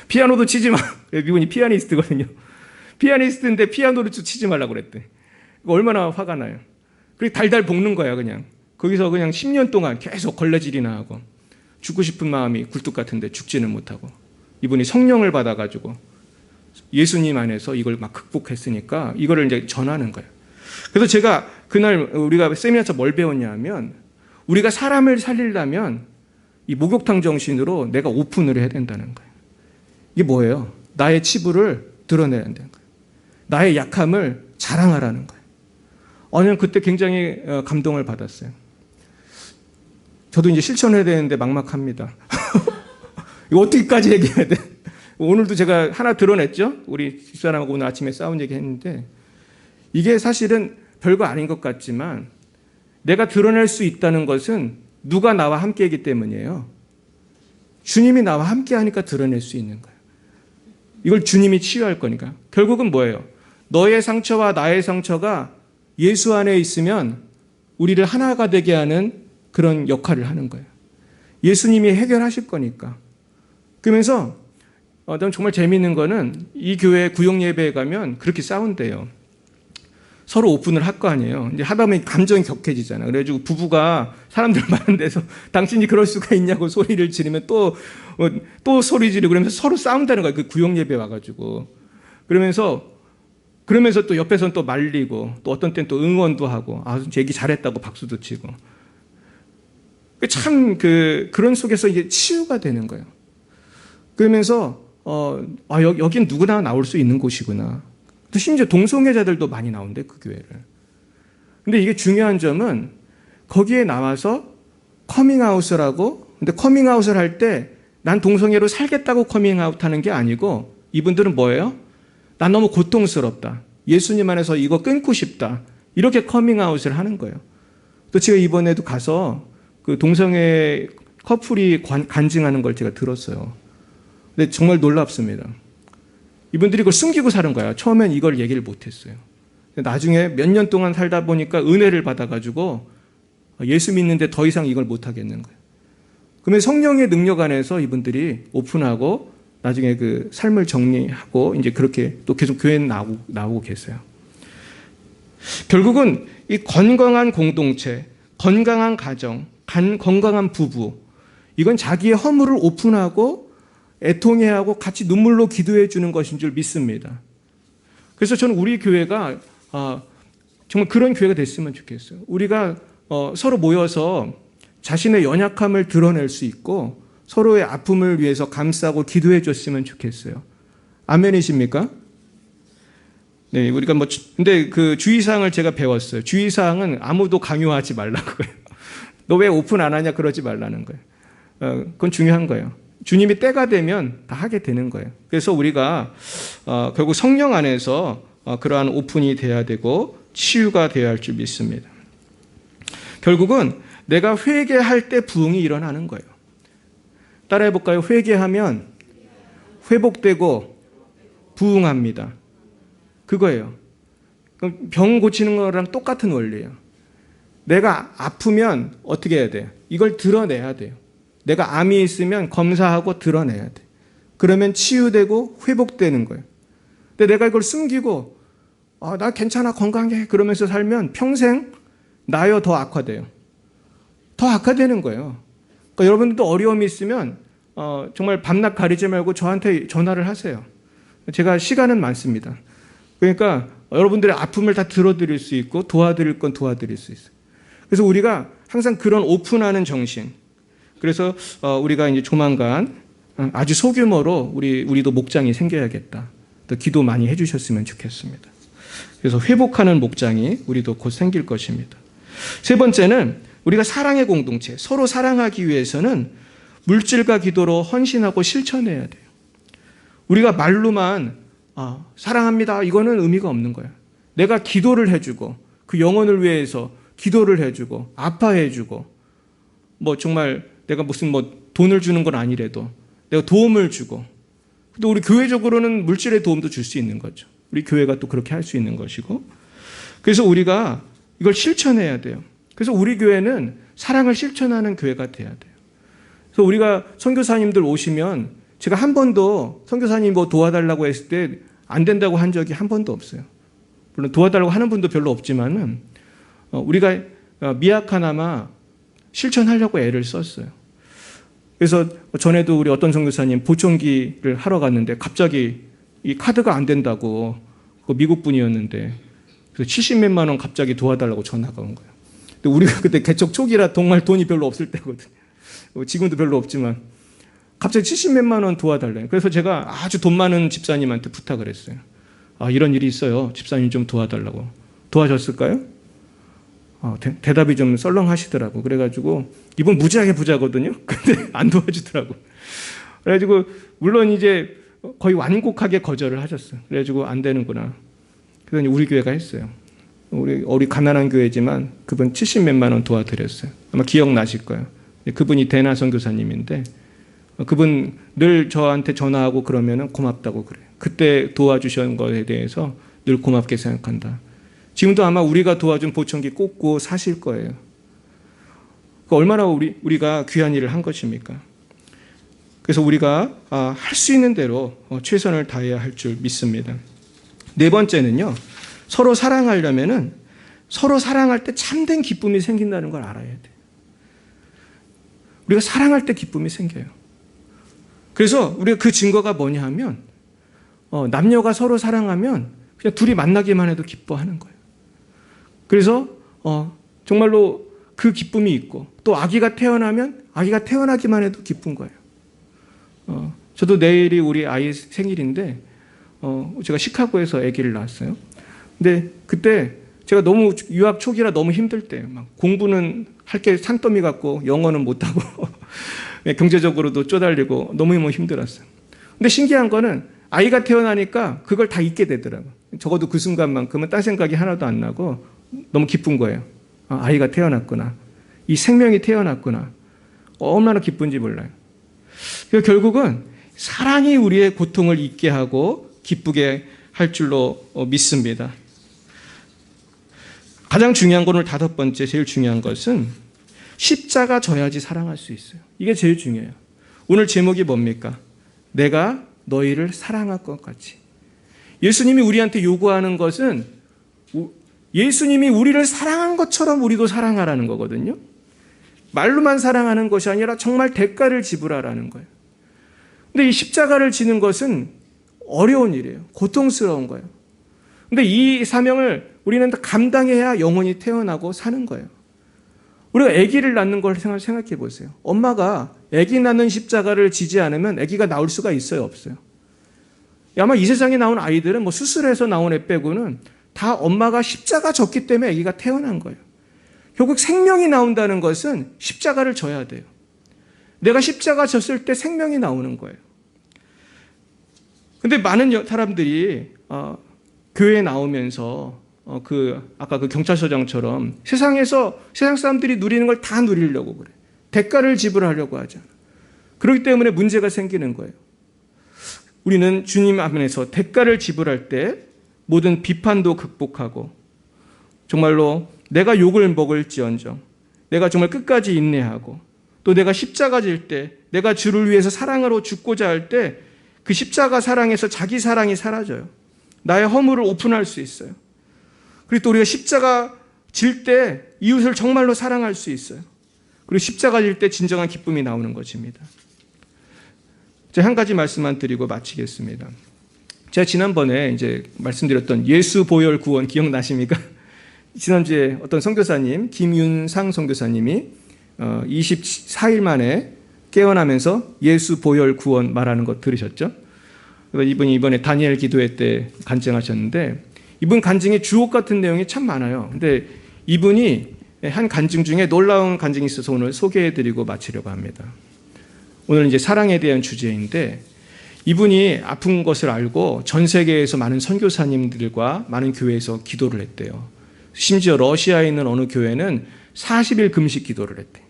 피아노도 치지 마. 이분이 피아니스트거든요. 피아니스트인데 피아노를 치지 말라고 그랬대. 얼마나 화가 나요. 그리고 달달 볶는 거야 그냥. 거기서 그냥 10년 동안 계속 걸레질이나 하고 죽고 싶은 마음이 굴뚝 같은데 죽지는 못하고 이분이 성령을 받아가지고 예수님 안에서 이걸 막 극복했으니까 이거를 이제 전하는 거예요. 그래서 제가 그날 우리가 세미나에서 뭘 배웠냐 하면 우리가 사람을 살리려면 이 목욕탕 정신으로 내가 오픈을 해야 된다는 거예요. 이게 뭐예요? 나의 치부를 드러내야 된다는 거예요. 나의 약함을 자랑하라는 거예요. 저는 그때 굉장히 감동을 받았어요. 저도 이제 실천해야 되는데 막막합니다. 이거 어떻게까지 얘기해야 돼? 오늘도 제가 하나 드러냈죠? 우리 집사람하고 오늘 아침에 싸운 얘기 했는데 이게 사실은 별거 아닌 것 같지만 내가 드러낼 수 있다는 것은 누가 나와 함께이기 때문이에요. 주님이 나와 함께하니까 드러낼 수 있는 거예요. 이걸 주님이 치유할 거니까. 결국은 뭐예요? 너의 상처와 나의 상처가 예수 안에 있으면 우리를 하나가 되게 하는 그런 역할을 하는 거예요. 예수님이 해결하실 거니까. 그러면서 정말 재미있는 거는 이 교회 구역 예배에 가면 그렇게 싸운대요. 서로 오픈을 할 거 아니에요. 이제 하다 보면 감정이 격해지잖아. 그래가지고 부부가 사람들 많은 데서 당신이 그럴 수가 있냐고 소리를 지르면 또 소리 지르고 그러면서 서로 싸운다는 거야. 그 구역 예배 와가지고. 그러면서 또 옆에서는 또 말리고 또 어떤 때는 또 응원도 하고 얘기 잘했다고 박수도 치고. 참 그런 속에서 이제 치유가 되는 거예요. 그러면서 여긴 누구나 나올 수 있는 곳이구나. 또 심지어 동성애자들도 많이 나온대 그 교회를. 근데 이게 중요한 점은 거기에 나와서 커밍아웃을 하고 근데 커밍아웃을 할 때 난 동성애로 살겠다고 커밍아웃하는 게 아니고 이분들은 뭐예요? 난 너무 고통스럽다. 예수님 안에서 이거 끊고 싶다. 이렇게 커밍아웃을 하는 거예요. 또 제가 이번에도 가서 그 동성애 커플이 간증하는 걸 제가 들었어요. 근데 정말 놀랍습니다. 이분들이 그걸 숨기고 사는 거야. 처음엔 이걸 얘기를 못했어요. 나중에 몇 년 동안 살다 보니까 은혜를 받아가지고 예수 믿는데 더 이상 이걸 못하겠는 거예요. 그러면 성령의 능력 안에서 이분들이 오픈하고 나중에 그 삶을 정리하고 이제 그렇게 또 계속 교회에 나오고 계세요. 결국은 이 건강한 공동체, 건강한 가정, 건강한 부부, 이건 자기의 허물을 오픈하고 애통해하고 같이 눈물로 기도해 주는 것인 줄 믿습니다. 그래서 저는 우리 교회가 정말 그런 교회가 됐으면 좋겠어요. 우리가 서로 모여서 자신의 연약함을 드러낼 수 있고 서로의 아픔을 위해서 감싸고 기도해 줬으면 좋겠어요. 아멘이십니까? 네, 근데 그 주의사항을 제가 배웠어요. 주의사항은 아무도 강요하지 말라고요. 너 왜 오픈 안 하냐 그러지 말라는 거예요. 그건 중요한 거예요. 주님이 때가 되면 다 하게 되는 거예요. 그래서 우리가 결국 성령 안에서 그러한 오픈이 돼야 되고 치유가 되어야 할 줄 믿습니다. 결국은 내가 회개할 때 부흥이 일어나는 거예요. 따라해 볼까요? 회개하면 회복되고 부흥합니다. 그거예요. 병 고치는 거랑 똑같은 원리예요. 내가 아프면 어떻게 해야 돼요? 이걸 드러내야 돼요. 내가 암이 있으면 검사하고 드러내야 돼. 그러면 치유되고 회복되는 거예요. 근데 내가 이걸 숨기고 나 괜찮아 건강해 그러면서 살면 평생 나여 더 악화돼요. 더 악화되는 거예요. 그러니까 여러분들도 어려움이 있으면 정말 밤낮 가리지 말고 저한테 전화를 하세요. 제가 시간은 많습니다. 그러니까 여러분들의 아픔을 다 들어드릴 수 있고 도와드릴 건 도와드릴 수 있어요. 그래서 우리가 항상 그런 오픈하는 정신. 그래서 우리가 이제 조만간 아주 소규모로 우리도 목장이 생겨야겠다. 또 기도 많이 해주셨으면 좋겠습니다. 그래서 회복하는 목장이 우리도 곧 생길 것입니다. 세 번째는 우리가 사랑의 공동체, 서로 사랑하기 위해서는 물질과 기도로 헌신하고 실천해야 돼요. 우리가 말로만 사랑합니다. 이거는 의미가 없는 거예요. 내가 기도를 해주고 그 영혼을 위해서 기도를 해주고 아파해주고 정말 내가 무슨 돈을 주는 건 아니래도 내가 도움을 주고 또 우리 교회적으로는 물질의 도움도 줄 수 있는 거죠. 우리 교회가 또 그렇게 할 수 있는 것이고 그래서 우리가 이걸 실천해야 돼요. 그래서 우리 교회는 사랑을 실천하는 교회가 돼야 돼요. 그래서 우리가 선교사님들 오시면 제가 한 번도 선교사님 도와달라고 했을 때 안 된다고 한 적이 한 번도 없어요. 물론 도와달라고 하는 분도 별로 없지만은 우리가 미약하나마 실천하려고 애를 썼어요. 그래서 전에도 우리 어떤 선교사님 보청기를 하러 갔는데 갑자기 이 카드가 안 된다고 미국 분이었는데 그래서 70몇만 원 갑자기 도와달라고 전화가 온 거예요. 근데 우리가 그때 개척 초기라 정말 돈이 별로 없을 때거든요. 지금도 별로 없지만 갑자기 70몇만 원 도와달래요. 그래서 제가 아주 돈 많은 집사님한테 부탁을 했어요. 이런 일이 있어요. 집사님 좀 도와달라고. 도와줬을까요? 대답이 좀 썰렁하시더라고. 그래가지고 이분 무지하게 부자거든요. 근데 안 도와주더라고. 그래가지고 물론 이제 거의 완곡하게 거절을 하셨어요. 그래가지고 안 되는구나. 그래서 우리 교회가 했어요. 우리 가난한 교회지만 그분 70몇만 원 도와드렸어요. 아마 기억나실 거예요. 그분이 대나 선교사님인데 그분 늘 저한테 전화하고 그러면 고맙다고 그래요. 그때 도와주신 거에 대해서 늘 고맙게 생각한다. 지금도 아마 우리가 도와준 보청기 꽂고 사실 거예요. 얼마나 우리가 귀한 일을 한 것입니까? 그래서 우리가 할 수 있는 대로 최선을 다해야 할 줄 믿습니다. 네 번째는요. 서로 사랑하려면은 서로 사랑할 때 참된 기쁨이 생긴다는 걸 알아야 돼요. 우리가 사랑할 때 기쁨이 생겨요. 그래서 우리가 그 증거가 뭐냐 하면 남녀가 서로 사랑하면 그냥 둘이 만나기만 해도 기뻐하는 거예요. 그래서 정말로 그 기쁨이 있고 또 아기가 태어나면 아기가 태어나기만 해도 기쁜 거예요. 저도 내일이 우리 아이 생일인데 제가 시카고에서 아기를 낳았어요. 근데 그때 제가 너무 유학 초기라 너무 힘들 때요. 막 공부는 할 게 산더미 같고 영어는 못하고 경제적으로도 쪼달리고 너무 힘들었어요. 근데 신기한 거는 아이가 태어나니까 그걸 다 잊게 되더라고요. 적어도 그 순간만큼은 딴 생각이 하나도 안 나고 너무 기쁜 거예요. 아이가 태어났구나. 이 생명이 태어났구나. 얼마나 기쁜지 몰라요. 그래서 결국은 사랑이 우리의 고통을 잊게 하고 기쁘게 할 줄로 믿습니다. 가장 중요한 건 오늘 다섯 번째 제일 중요한 것은 십자가 져야지 사랑할 수 있어요. 이게 제일 중요해요. 오늘 제목이 뭡니까? 내가 너희를 사랑할 것 같이. 예수님이 우리한테 요구하는 것은 예수님이 우리를 사랑한 것처럼 우리도 사랑하라는 거거든요. 말로만 사랑하는 것이 아니라 정말 대가를 지불하라는 거예요. 근데 이 십자가를 지는 것은 어려운 일이에요. 고통스러운 거예요. 근데 이 사명을 우리는 감당해야 영혼이 태어나고 사는 거예요. 우리가 아기를 낳는 걸 생각해 보세요. 엄마가 아기 낳는 십자가를 지지 않으면 아기가 나올 수가 있어요, 없어요? 아마 이 세상에 나온 아이들은 수술해서 나온 애 빼고는 다 엄마가 십자가 졌기 때문에 아기가 태어난 거예요. 결국 생명이 나온다는 것은 십자가를 져야 돼요. 내가 십자가 졌을 때 생명이 나오는 거예요. 근데 많은 사람들이 교회에 나오면서 아까 그 경찰서장처럼 세상 사람들이 누리는 걸 다 누리려고 그래. 대가를 지불하려고 하잖아. 그렇기 때문에 문제가 생기는 거예요. 우리는 주님 앞에서 대가를 지불할 때 모든 비판도 극복하고 정말로 내가 욕을 먹을지언정 내가 정말 끝까지 인내하고 또 내가 십자가 질 때 내가 주를 위해서 사랑으로 죽고자 할 때 그 십자가 사랑에서 자기 사랑이 사라져요. 나의 허물을 오픈할 수 있어요. 그리고 또 우리가 십자가 질 때 이웃을 정말로 사랑할 수 있어요. 그리고 십자가 질 때 진정한 기쁨이 나오는 것입니다. 제가 한 가지 말씀만 드리고 마치겠습니다. 제가 지난번에 이제 말씀드렸던 예수 보혈 구원 기억나십니까? 지난주에 어떤 선교사님, 김윤상 선교사님이 24일 만에 깨어나면서 예수 보혈 구원 말하는 거 들으셨죠? 이분이 이번에 다니엘 기도회 때 간증하셨는데 이분 간증에 주옥 같은 내용이 참 많아요. 근데 이분이 한 간증 중에 놀라운 간증이 있어서 오늘 소개해드리고 마치려고 합니다. 오늘 이제 사랑에 대한 주제인데 이분이 아픈 것을 알고 전 세계에서 많은 선교사님들과 많은 교회에서 기도를 했대요. 심지어 러시아에 있는 어느 교회는 40일 금식 기도를 했대.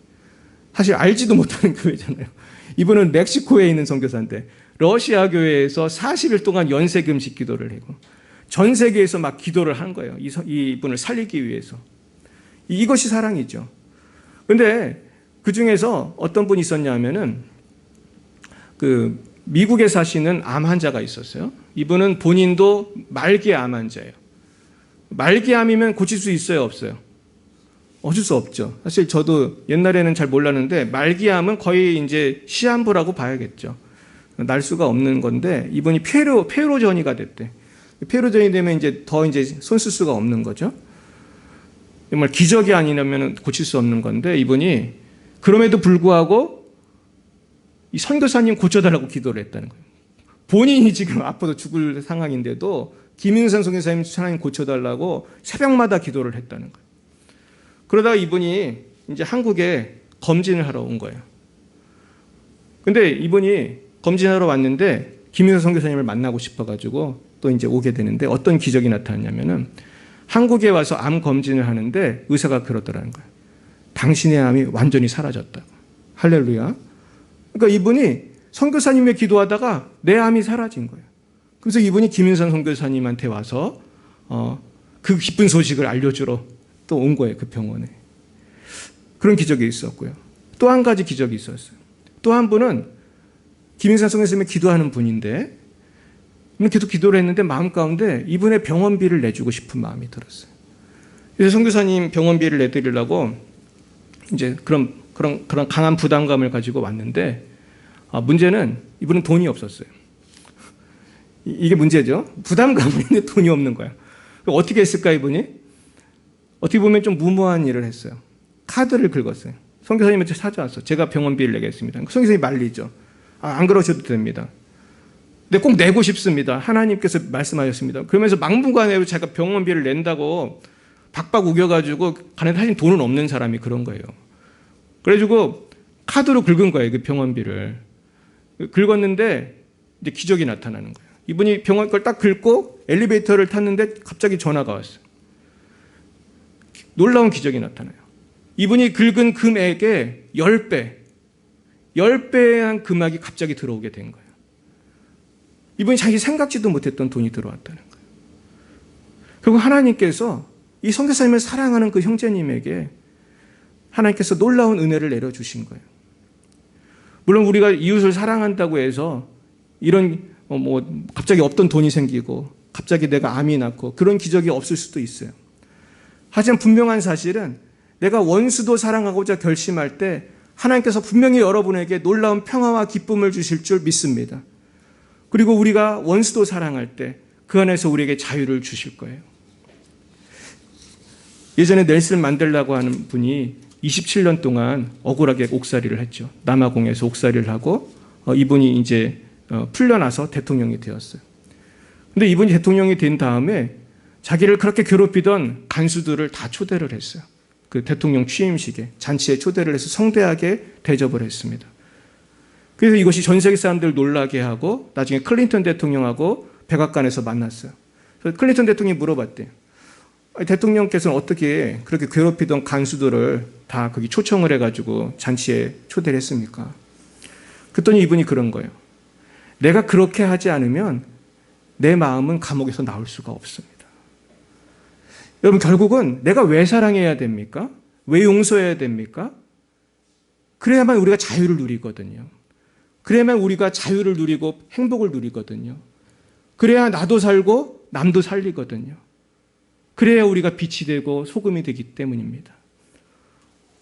사실 알지도 못하는 교회잖아요. 이분은 멕시코에 있는 선교사인데 러시아 교회에서 40일 동안 연세 금식 기도를 하고 전 세계에서 막 기도를 한 거예요. 이분을 살리기 위해서. 이것이 사랑이죠. 그런데 그 중에서 어떤 분이 있었냐 하면은 그 미국에 사시는 암 환자가 있었어요. 이분은 본인도 말기 암 환자예요. 말기 암이면 고칠 수 있어요, 없어요? 어쩔 수 없죠. 사실 저도 옛날에는 잘 몰랐는데 말기 암은 거의 이제 시한부라고 봐야겠죠. 날 수가 없는 건데 이분이 폐로전이가 됐대. 폐로전이 되면 이제 손 쓸 수가 없는 거죠. 정말 기적이 아니라면 고칠 수 없는 건데 이분이 그럼에도 불구하고 이 선교사님 고쳐달라고 기도를 했다는 거예요. 본인이 지금 아파도 죽을 상황인데도 김윤선 선교사님 하나님 고쳐달라고 새벽마다 기도를 했다는 거예요. 그러다가 이분이 이제 한국에 검진을 하러 온 거예요. 근데 이분이 검진하러 왔는데 김윤선 선교사님을 만나고 싶어가지고 또 이제 오게 되는데 어떤 기적이 나타났냐면은 한국에 와서 암 검진을 하는데 의사가 그러더라는 거예요. 당신의 암이 완전히 사라졌다고. 할렐루야. 그러니까 이분이 선교사님의 기도하다가 내 암이 사라진 거예요. 그래서 이분이 김윤선 선교사님한테 와서 그 기쁜 소식을 알려주러 또 온 거예요. 그 병원에. 그런 기적이 있었고요. 또 한 가지 기적이 있었어요. 또 한 분은 김윤선 선교사님이 기도하는 분인데 계속 기도를 했는데 마음 가운데 이분의 병원비를 내주고 싶은 마음이 들었어요. 그래서 선교사님 병원비를 내드리려고 이제 그런 강한 부담감을 가지고 왔는데 문제는 이분은 돈이 없었어요. 이게 문제죠. 부담감이 있는데 돈이 없는 거야. 어떻게 했을까 이분이? 어떻게 보면 좀 무모한 일을 했어요. 카드를 긁었어요. 선교사님한테 찾아왔어. 제가 병원비를 내겠습니다. 선교사님이 말리죠. 안 그러셔도 됩니다. 근데 꼭 내고 싶습니다. 하나님께서 말씀하셨습니다. 그러면서 막무가내로 제가 병원비를 낸다고 박박 우겨가지고 가는데 사실 돈은 없는 사람이 그런 거예요. 그래가지고 카드로 긁은 거예요. 그 병원비를. 긁었는데 이제 기적이 나타나는 거예요. 이분이 병원 걸 딱 긁고 엘리베이터를 탔는데 갑자기 전화가 왔어요. 놀라운 기적이 나타나요. 이분이 긁은 금액의 10배의 금액이 갑자기 들어오게 된 거예요. 이분이 자기 생각지도 못했던 돈이 들어왔다는 거예요. 그리고 하나님께서 이 선교사님을 사랑하는 그 형제님에게 하나님께서 놀라운 은혜를 내려주신 거예요. 물론 우리가 이웃을 사랑한다고 해서 이런 갑자기 없던 돈이 생기고 갑자기 내가 암이 났고 그런 기적이 없을 수도 있어요. 하지만 분명한 사실은 내가 원수도 사랑하고자 결심할 때 하나님께서 분명히 여러분에게 놀라운 평화와 기쁨을 주실 줄 믿습니다. 그리고 우리가 원수도 사랑할 때 그 안에서 우리에게 자유를 주실 거예요. 예전에 넬슨 만델라고 하는 분이 27년 동안 억울하게 옥살이를 했죠. 남아공에서 옥살이를 하고 이분이 이제 풀려나서 대통령이 되었어요. 근데 이분이 대통령이 된 다음에 자기를 그렇게 괴롭히던 간수들을 다 초대를 했어요. 그 대통령 취임식에 잔치에 초대를 해서 성대하게 대접을 했습니다. 그래서 이것이 전 세계 사람들을 놀라게 하고 나중에 클린턴 대통령하고 백악관에서 만났어요. 그래서 클린턴 대통령이 물어봤대요. 대통령께서는 어떻게 그렇게 괴롭히던 간수들을 다 거기 초청을 해가지고 잔치에 초대를 했습니까? 그랬더니 이분이 그런 거예요. 내가 그렇게 하지 않으면 내 마음은 감옥에서 나올 수가 없습니다. 여러분, 결국은 내가 왜 사랑해야 됩니까? 왜 용서해야 됩니까? 그래야만 우리가 자유를 누리거든요. 그래야만 우리가 자유를 누리고 행복을 누리거든요. 그래야 나도 살고 남도 살리거든요. 그래야 우리가 빛이 되고 소금이 되기 때문입니다.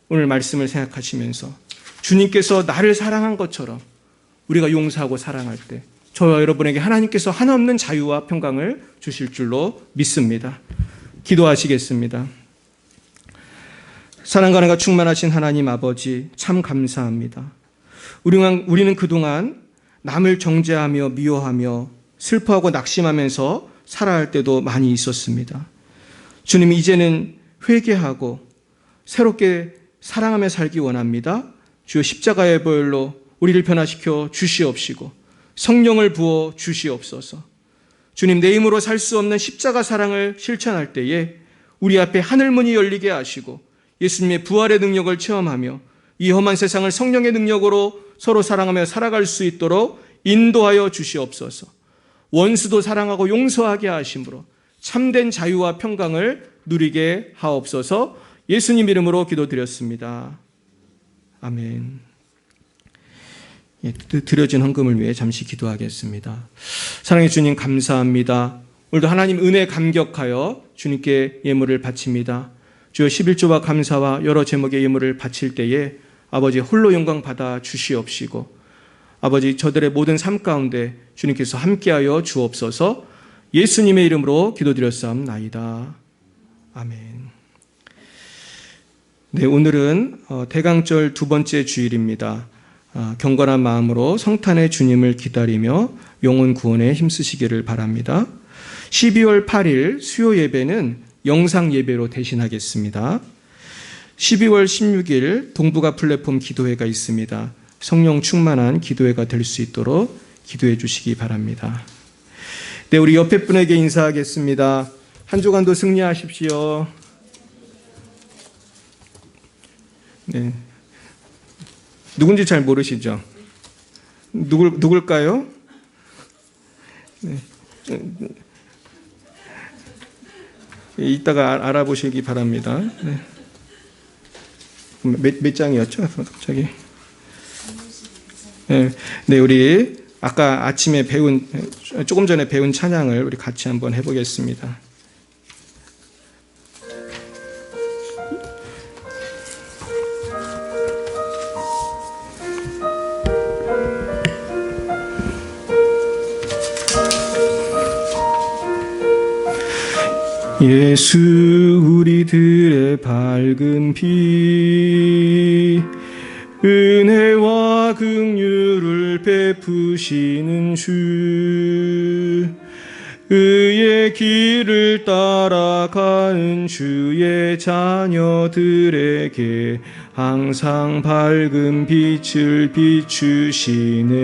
오늘 말씀을 생각하시면서 주님께서 나를 사랑한 것처럼 우리가 용서하고 사랑할 때 저와 여러분에게 하나님께서 한없는 자유와 평강을 주실 줄로 믿습니다. 기도하시겠습니다. 사랑과 은혜가 충만하신 하나님 아버지, 참 감사합니다. 우리는 그동안 남을 정죄하며 미워하며 슬퍼하고 낙심하면서 살아갈 때도 많이 있었습니다. 주님, 이제는 회개하고 새롭게 사랑하며 살기 원합니다. 주여, 십자가의 보혈로 우리를 변화시켜 주시옵시고 성령을 부어 주시옵소서. 주님, 내 힘으로 살 수 없는 십자가 사랑을 실천할 때에 우리 앞에 하늘문이 열리게 하시고 예수님의 부활의 능력을 체험하며 이 험한 세상을 성령의 능력으로 서로 사랑하며 살아갈 수 있도록 인도하여 주시옵소서. 원수도 사랑하고 용서하게 하심으로 참된 자유와 평강을 누리게 하옵소서. 예수님 이름으로 기도드렸습니다. 아멘. 드려진 헌금을 위해 잠시 기도하겠습니다. 사랑의 주님, 감사합니다. 오늘도 하나님 은혜 감격하여 주님께 예물을 바칩니다. 주여, 11조와 감사와 여러 제목의 예물을 바칠 때에 아버지 홀로 영광 받아 주시옵시고 아버지 저들의 모든 삶 가운데 주님께서 함께하여 주옵소서. 예수님의 이름으로 기도드렸사옵나이다. 아멘. 네, 오늘은 대강절 두 번째 주일입니다. 경건한 마음으로 성탄의 주님을 기다리며 영혼 구원에 힘쓰시기를 바랍니다. 12월 8일 수요 예배는 영상 예배로 대신하겠습니다. 12월 16일 동북아 플랫폼 기도회가 있습니다. 성령 충만한 기도회가 될 수 있도록 기도해 주시기 바랍니다. 네, 우리 옆에 분에게 인사하겠습니다. 한 주간도 승리하십시오. 네. 누군지 잘 모르시죠? 누굴까요? 네. 이따가 알아보시기 바랍니다. 네. 몇 장이었죠? 갑자기. 네. 네, 우리 아까 아침에 조금 전에 배운 찬양을 우리 같이 한번 해보겠습니다. 예수 우리들의 밝은 빛, 은혜와 긍휼을 베푸시는 주, 의의 길을 따라가는 주의 자녀들에게 항상 밝은 빛을 비추시네.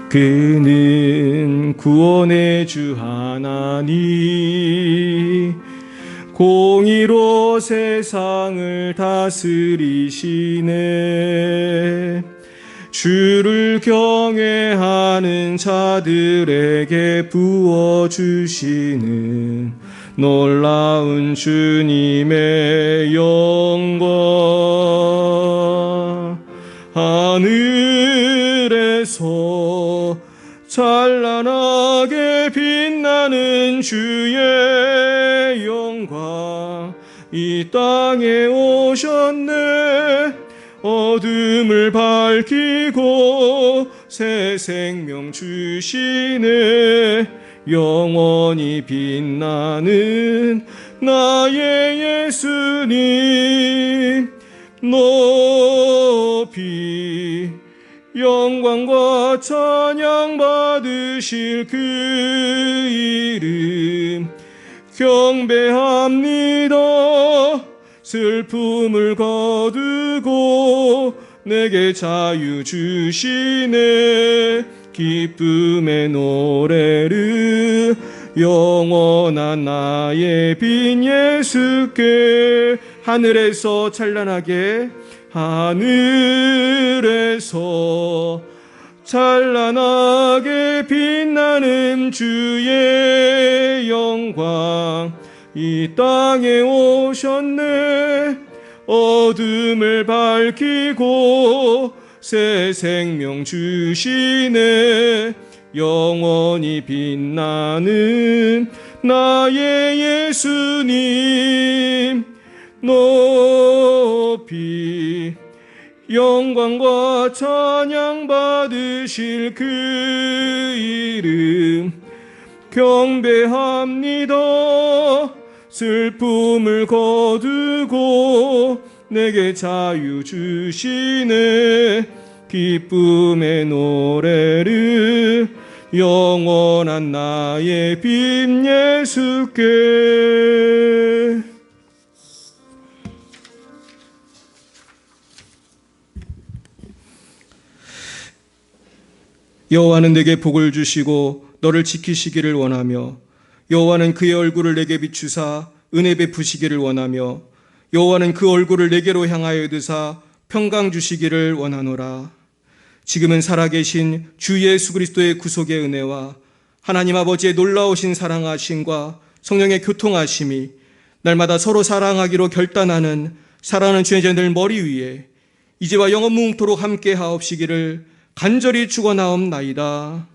그는 구원의 주 하나님, 공의로 세상을 다스리시네. 주를 경외하는 자들에게 부어주시는 놀라운 주님의 영광, 하늘에서 찬란하게 빛나는 주의 영광 이 땅에 오셨네. 어둠을 밝히고 새 생명 주시네. 영원히 빛나는 나의 예수님 높이 영광과 찬양 받으실 그 이름 경배합니다. 슬픔을 거두고 내게 자유 주시네. 기쁨의 노래를 영원한 나의 빈 예수께. 하늘에서 찬란하게, 하늘에서 찬란하게 빛나는 주의 영광 이 땅에 오셨네. 어둠을 밝히고 새 생명 주시네. 영원히 빛나는 나의 예수님 높이 영광과 찬양 받으실 그 이름 경배합니다. 슬픔을 거두고 내게 자유 주시네. 기쁨의 노래를 영원한 나의 빈 예수께. 여호와는 내게 복을 주시고 너를 지키시기를 원하며, 여호와는 그의 얼굴을 내게 비추사 은혜 베푸시기를 원하며, 여호와는 그 얼굴을 내게로 향하여 드사 평강 주시기를 원하노라. 지금은 살아계신 주 예수 그리스도의 구속의 은혜와 하나님 아버지의 놀라우신 사랑하심과 성령의 교통하심이 날마다 서로 사랑하기로 결단하는 사랑하는 주의 자들 머리 위에 이제와 영원 무궁토록 함께 하옵시기를 간절히 축원하옵나이다.